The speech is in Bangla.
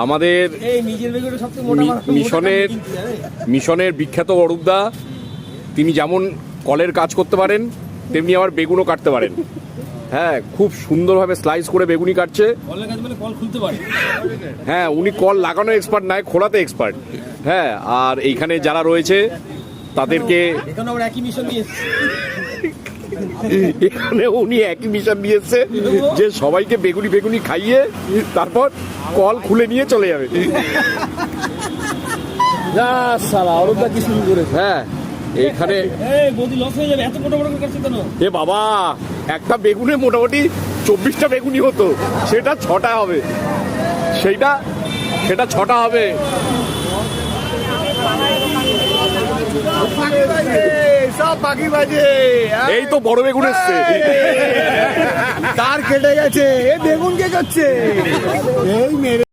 আমাদের মিশনের বিখ্যাত অরূপদা, তিনি যেমন কলের কাজ করতে পারেন তেমনি আবার বেগুনও কাটতে পারেন। হ্যাঁ, খুব সুন্দরভাবে স্লাইস করে বেগুনি কাটছে। হ্যাঁ, উনি কল লাগানো এক্সপার্ট নয়, খোলাতে এক্সপার্ট। হ্যাঁ, আর এইখানে যারা রয়েছে তাদেরকে এখানে উনি একই মিশন নিয়েছে যে সবাইকে বেগুনি বেগুনি খাইয়ে তারপর কল খুলে নিয়ে চলে যাবে। হ্যাঁ, এখানে এ বাবা, একটা বেগুনে মোটামুটি 24টা বেগুনি হতো, সেটা 6টা হবে, সেটা 6টা হবে। সব বাকি বাজে, এই তো বড় বেগুন এসছে, তার কেটে গেছে, বেগুন কে করছে এই মেরে।